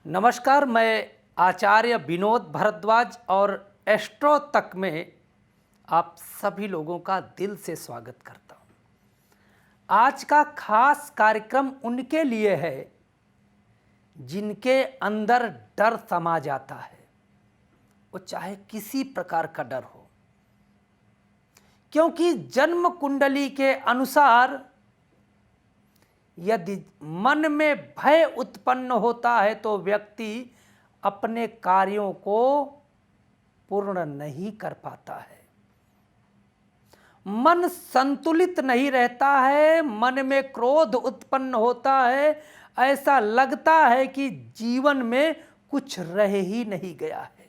नमस्कार, मैं आचार्य विनोद भारद्वाज और एस्ट्रो तक में आप सभी लोगों का दिल से स्वागत करता हूं। आज का खास कार्यक्रम उनके लिए है जिनके अंदर डर समा जाता है, वो चाहे किसी प्रकार का डर हो, क्योंकि जन्म कुंडली के अनुसार यदि मन में भय उत्पन्न होता है तो व्यक्ति अपने कार्यों को पूर्ण नहीं कर पाता है। मन संतुलित नहीं रहता है, मन में क्रोध उत्पन्न होता है, ऐसा लगता है कि जीवन में कुछ रह ही नहीं गया है।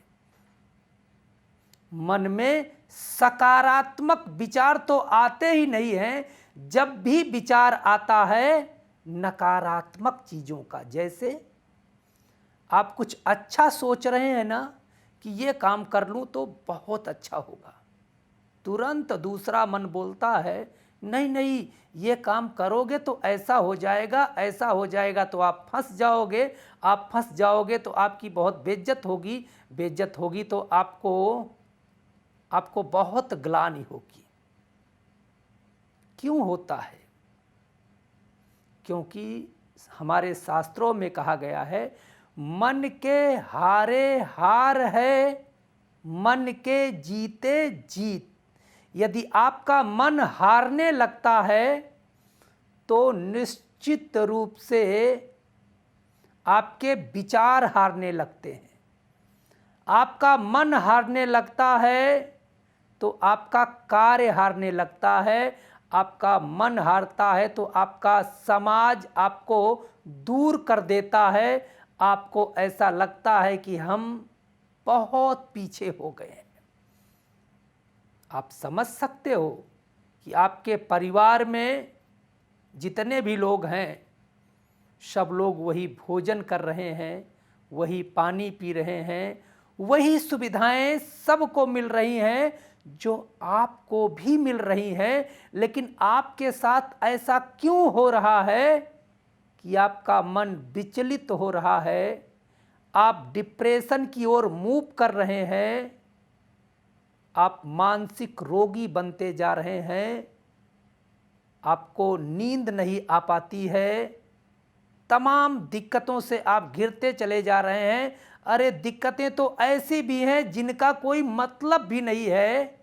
मन में सकारात्मक विचार तो आते ही नहीं हैं, जब भी विचार आता है नकारात्मक चीज़ों का। जैसे आप कुछ अच्छा सोच रहे हैं ना कि ये काम कर लूँ तो बहुत अच्छा होगा, तुरंत दूसरा मन बोलता है नहीं नहीं ये काम करोगे तो ऐसा हो जाएगा, ऐसा हो जाएगा तो आप फंस जाओगे, आप फंस जाओगे तो आपकी बहुत बेइज्जत होगी, बेइज्जत होगी तो आपको बहुत ग्लानि होगी। क्यों होता है? क्योंकि हमारे शास्त्रों में कहा गया है मन के हारे हार है, मन के जीते जीत। यदि आपका मन हारने लगता है तो निश्चित रूप से आपके विचार हारने लगते हैं। आपका मन हारने लगता है तो आपका कार्य हारने लगता है। आपका मन हारता है तो आपका समाज आपको दूर कर देता है। आपको ऐसा लगता है कि हम बहुत पीछे हो गए हैं। आप समझ सकते हो कि आपके परिवार में जितने भी लोग हैं, सब लोग वही भोजन कर रहे हैं, वही पानी पी रहे हैं, वही सुविधाएं सबको मिल रही हैं जो आपको भी मिल रही हैं, लेकिन आपके साथ ऐसा क्यों हो रहा है कि आपका मन विचलित हो रहा है, आप डिप्रेशन की ओर मूव कर रहे हैं, आप मानसिक रोगी बनते जा रहे हैं, आपको नींद नहीं आ पाती है, तमाम दिक्कतों से आप घिरते चले जा रहे हैं। अरे दिक्कतें तो ऐसी भी हैं जिनका कोई मतलब भी नहीं है।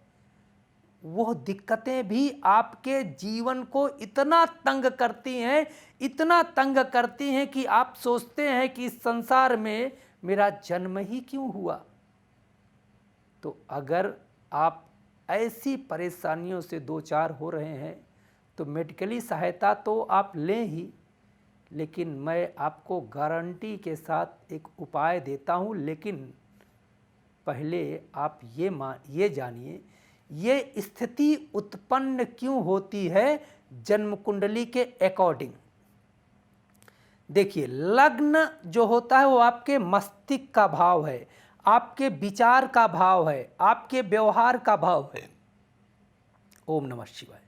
वो दिक्कतें भी आपके जीवन को इतना तंग करती हैं, इतना तंग करती हैं कि आप सोचते हैं कि इस संसार में मेरा जन्म ही क्यों हुआ। तो अगर आप ऐसी परेशानियों से दो चार हो रहे हैं तो मेडिकली सहायता तो आप लें ही, लेकिन मैं आपको गारंटी के साथ एक उपाय देता हूं। लेकिन पहले आप ये जानिए ये स्थिति उत्पन्न क्यों होती है जन्म कुंडली के अकॉर्डिंग। देखिए, लग्न जो होता है वो आपके मस्तिष्क का भाव है, आपके विचार का भाव है, आपके व्यवहार का भाव है। ओम नमः शिवाय।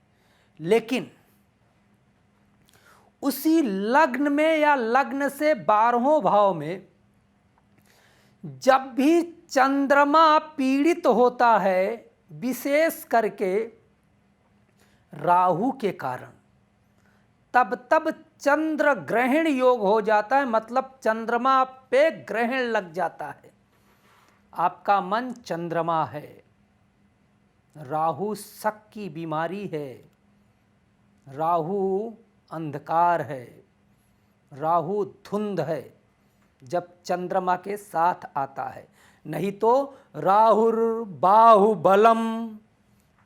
लेकिन उसी लग्न में या लग्न से 12वें भाव में जब भी चंद्रमा पीड़ित होता है, विशेष करके राहु के कारण, तब चंद्र ग्रहण योग हो जाता है। मतलब चंद्रमा पे ग्रहण लग जाता है। आपका मन चंद्रमा है, राहु शक की बीमारी है, राहु अंधकार है, राहु धुंध है जब चंद्रमा के साथ आता है। नहीं तो राहुर बाहुबलम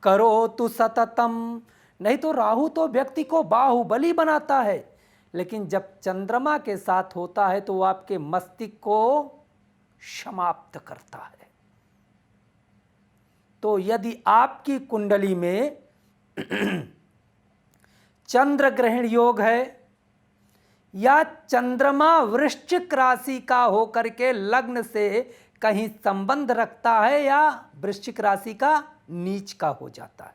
करोतु सततम, नहीं तो राहु तो व्यक्ति को बाहुबली बनाता है, लेकिन जब चंद्रमा के साथ होता है तो वो आपके मस्तिष्क को समाप्त करता है। तो यदि आपकी कुंडली में चंद्र ग्रहण योग है या चंद्रमा वृश्चिक राशि का होकर के लग्न से कहीं संबंध रखता है या वृश्चिक राशि का नीच का हो जाता है,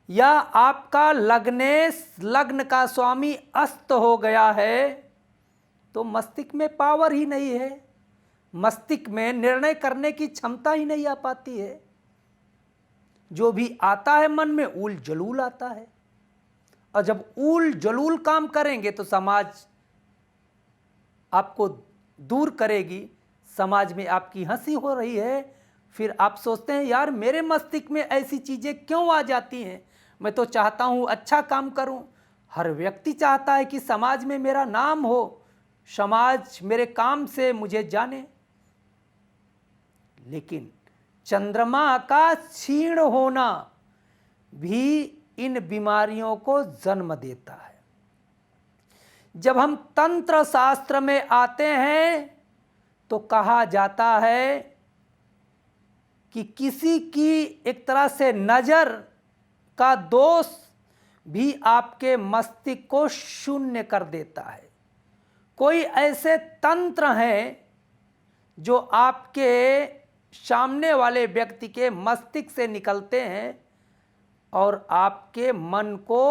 या आपका लग्न का स्वामी अस्त हो गया है, तो मस्तिष्क में पावर ही नहीं है, मस्तिष्क में निर्णय करने की क्षमता ही नहीं आ पाती है। जो भी आता है मन में ऊल जलूल आता है, और जब ऊल जलूल काम करेंगे तो समाज आपको दूर करेगी। समाज में आपकी हंसी हो रही है, फिर आप सोचते हैं यार मेरे मस्तिष्क में ऐसी चीज़ें क्यों आ जाती हैं, मैं तो चाहता हूँ अच्छा काम करूँ। हर व्यक्ति चाहता है कि समाज में मेरा नाम हो, समाज मेरे काम से मुझे जाने। लेकिन चंद्रमा का क्षीण होना भी इन बीमारियों को जन्म देता है। जब हम तंत्र शास्त्र में आते हैं तो कहा जाता है कि किसी की एक तरह से नज़र का दोष भी आपके मस्तिष्क को शून्य कर देता है। कोई ऐसे तंत्र हैं जो आपके सामने वाले व्यक्ति के मस्तिष्क से निकलते हैं और आपके मन को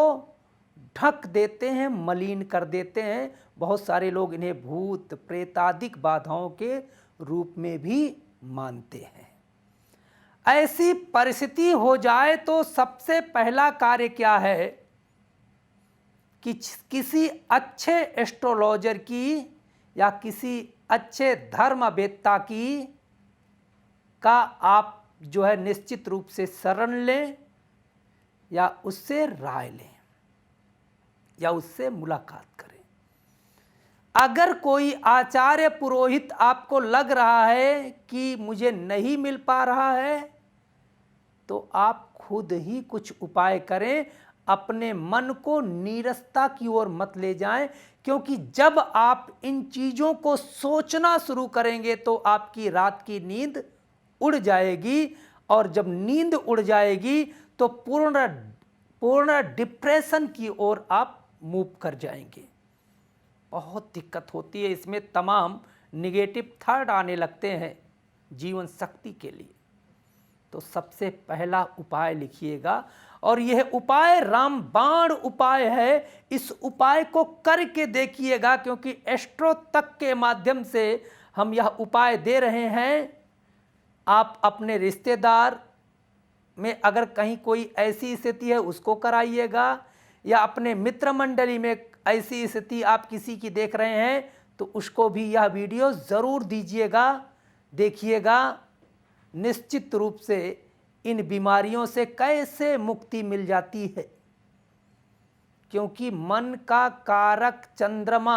ढक देते हैं, मलिन कर देते हैं। बहुत सारे लोग इन्हें भूत प्रेतादिक बाधाओं के रूप में भी मानते हैं। ऐसी परिस्थिति हो जाए तो सबसे पहला कार्य क्या है कि किसी अच्छे एस्ट्रोलॉजर की या किसी अच्छे धर्मवेत्ता की का आप जो है निश्चित रूप से शरण लें या उससे राय लें या उससे मुलाकात करें। अगर कोई आचार्य पुरोहित आपको लग रहा है कि मुझे नहीं मिल पा रहा है तो आप खुद ही कुछ उपाय करें। अपने मन को नीरसता की ओर मत ले जाएं, क्योंकि जब आप इन चीज़ों को सोचना शुरू करेंगे तो आपकी रात की नींद उड़ जाएगी, और जब नींद उड़ जाएगी तो पूर्ण डिप्रेशन की ओर आप मूव कर जाएंगे। बहुत दिक्कत होती है इसमें, तमाम निगेटिव थॉट आने लगते हैं जीवन शक्ति के लिए। तो सबसे पहला उपाय लिखिएगा, और यह उपाय रामबाण उपाय है। इस उपाय को करके देखिएगा, क्योंकि एस्ट्रो तक के माध्यम से हम यह उपाय दे रहे हैं। आप अपने रिश्तेदार में अगर कहीं कोई ऐसी स्थिति है उसको कराइएगा, या अपने मित्र मंडली में ऐसी स्थिति आप किसी की देख रहे हैं तो उसको भी यह वीडियो ज़रूर दीजिएगा। देखिएगा निश्चित रूप से इन बीमारियों से कैसे मुक्ति मिल जाती है, क्योंकि मन का कारक चंद्रमा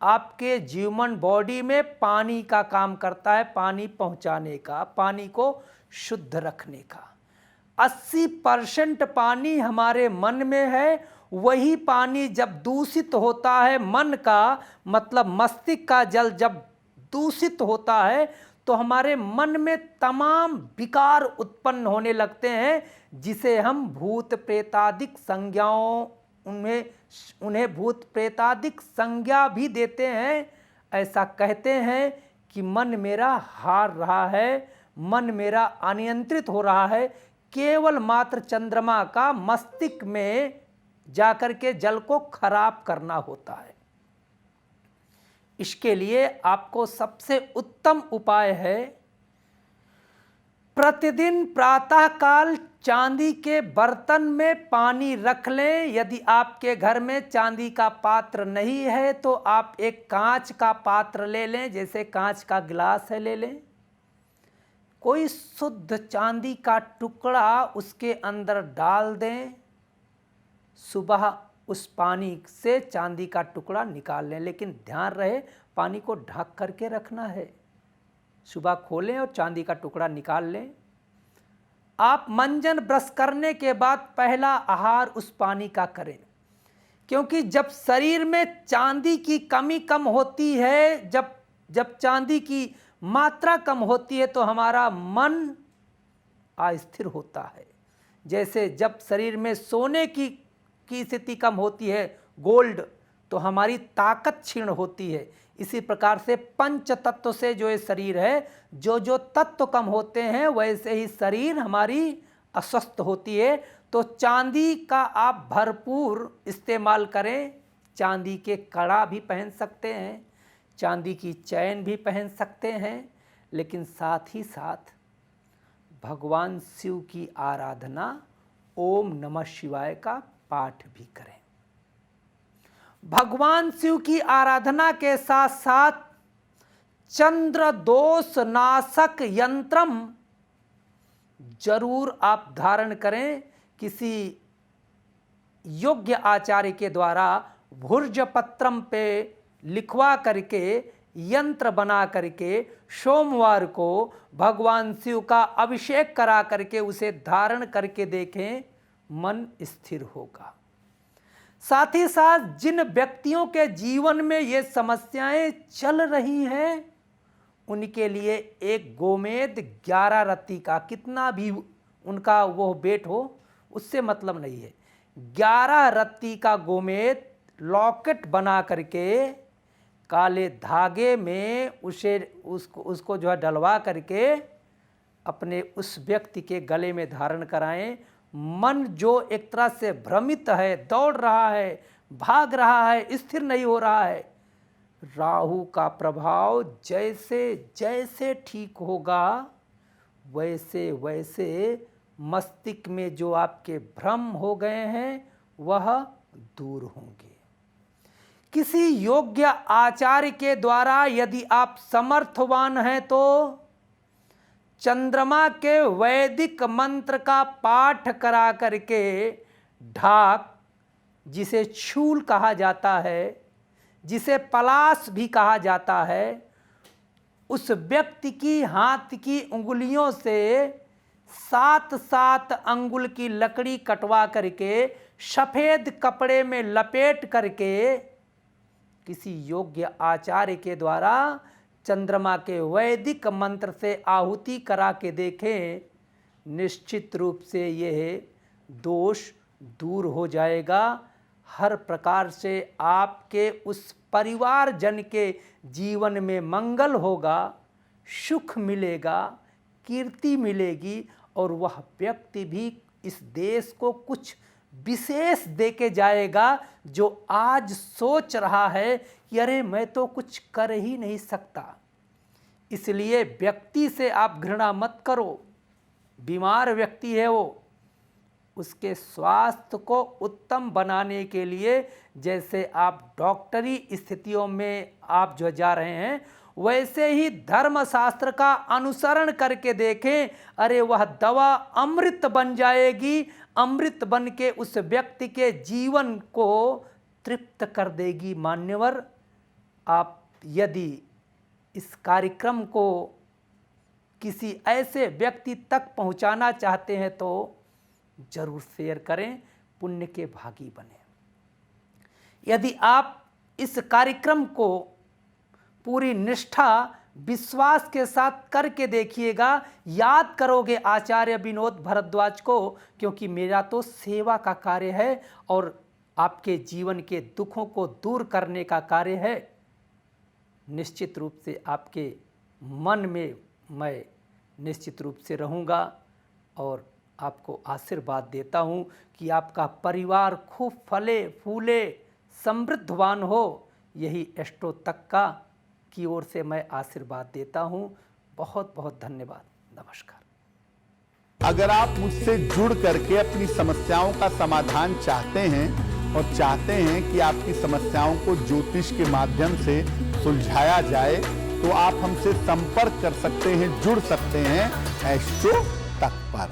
आपके जीवन बॉडी में पानी का काम करता है, पानी पहुंचाने का, पानी को शुद्ध रखने का। 80% पानी हमारे मन में है। वही पानी जब दूषित होता है, मन का मतलब मस्तिष्क का जल जब दूषित होता है तो हमारे मन में तमाम विकार उत्पन्न होने लगते हैं, जिसे हम भूत प्रेतादिक संज्ञाओं उन्हें भूत प्रेतादिक संज्ञा भी देते हैं। ऐसा कहते हैं कि मन मेरा हार रहा है, मन मेरा अनियंत्रित हो रहा है। केवल मात्र चंद्रमा का मस्तिष्क में जाकर के जल को खराब करना होता है। इसके लिए आपको सबसे उत्तम उपाय है, प्रतिदिन प्रातःकाल चांदी के बर्तन में पानी रख लें। यदि आपके घर में चांदी का पात्र नहीं है तो आप एक कांच का पात्र ले लें, जैसे कांच का गिलास है ले लें। कोई शुद्ध चांदी का टुकड़ा उसके अंदर डाल दें। सुबह उस पानी से चांदी का टुकड़ा निकाल लें, लेकिन ध्यान रहे पानी को ढक करके रखना है। सुबह खोलें और चांदी का टुकड़ा निकाल लें। आप मंजन ब्रश करने के बाद पहला आहार उस पानी का करें, क्योंकि जब शरीर में चांदी की कमी कम होती है, जब चांदी की मात्रा कम होती है तो हमारा मन अस्थिर होता है। जैसे जब शरीर में सोने की स्थिति कम होती है, गोल्ड, तो हमारी ताकत क्षीण होती है। इसी प्रकार से पंच तत्व से जो ये शरीर है, जो तत्व कम होते हैं वैसे ही शरीर हमारी अस्वस्थ होती है। तो चांदी का आप भरपूर इस्तेमाल करें। चांदी के कड़ा भी पहन सकते हैं, चांदी की चैन भी पहन सकते हैं, लेकिन साथ ही साथ भगवान शिव की आराधना ओम नमः शिवाय का पाठ भी करें। भगवान शिव की आराधना के साथ साथ चंद्र दोष नाशक यंत्रम जरूर आप धारण करें। किसी योग्य आचार्य के द्वारा भुर्जपत्रम पे लिखवा करके यंत्र बना करके सोमवार को भगवान शिव का अभिषेक करा करके उसे धारण करके देखें, मन स्थिर होगा। साथ ही साथ जिन व्यक्तियों के जीवन में ये समस्याएं चल रही हैं, उनके लिए एक गोमेद 11 रत्ती का, कितना भी उनका वो वेट हो उससे मतलब नहीं है, 11 रत्ती का गोमेद लॉकेट बना करके काले धागे में उसको जो है डलवा करके अपने उस व्यक्ति के गले में धारण कराएं। मन जो एक तरह से भ्रमित है, दौड़ रहा है, भाग रहा है, स्थिर नहीं हो रहा है, राहु का प्रभाव जैसे जैसे ठीक होगा वैसे वैसे मस्तिष्क में जो आपके भ्रम हो गए हैं वह दूर होंगे। किसी योग्य आचार्य के द्वारा यदि आप समर्थवान हैं तो चंद्रमा के वैदिक मंत्र का पाठ करा करके ढाक, जिसे शूल कहा जाता है, जिसे पलाश भी कहा जाता है, उस व्यक्ति की हाथ की उंगलियों से 7-7 अंगुल की लकड़ी कटवा करके सफ़ेद कपड़े में लपेट करके किसी योग्य आचार्य के द्वारा चंद्रमा के वैदिक मंत्र से आहुति करा के देखें, निश्चित रूप से यह दोष दूर हो जाएगा। हर प्रकार से आपके उस परिवारजन के जीवन में मंगल होगा, सुख मिलेगा, कीर्ति मिलेगी और वह व्यक्ति भी इस देश को कुछ विशेष देके जाएगा जो आज सोच रहा है कि अरे मैं तो कुछ कर ही नहीं सकता। इसलिए व्यक्ति से आप घृणा मत करो, बीमार व्यक्ति है वो, उसके स्वास्थ्य को उत्तम बनाने के लिए जैसे आप डॉक्टरी स्थितियों में आप जो जा रहे हैं, वैसे ही धर्मशास्त्र का अनुसरण करके देखें, अरे वह दवा अमृत बन जाएगी, अमृत बन के उस व्यक्ति के जीवन को तृप्त कर देगी। मान्यवर, आप यदि इस कार्यक्रम को किसी ऐसे व्यक्ति तक पहुंचाना चाहते हैं तो जरूर शेयर करें, पुण्य के भागी बने। यदि आप इस कार्यक्रम को पूरी निष्ठा विश्वास के साथ करके देखिएगा, याद करोगे आचार्य विनोद भारद्वाज को, क्योंकि मेरा तो सेवा का कार्य है और आपके जीवन के दुखों को दूर करने का कार्य है। निश्चित रूप से आपके मन में मैं निश्चित रूप से रहूँगा और आपको आशीर्वाद देता हूँ कि आपका परिवार खूब फले फूले समृद्धवान हो। यही एस्ट्रो तक का की ओर से मैं आशीर्वाद देता हूँ। बहुत बहुत धन्यवाद। नमस्कार। अगर आप मुझसे जुड़ करके अपनी समस्याओं का समाधान चाहते हैं और चाहते हैं कि आपकी समस्याओं को ज्योतिष के माध्यम से सुलझाया जाए, तो आप हमसे संपर्क कर सकते हैं, जुड़ सकते हैं एस्ट्रो तक पर।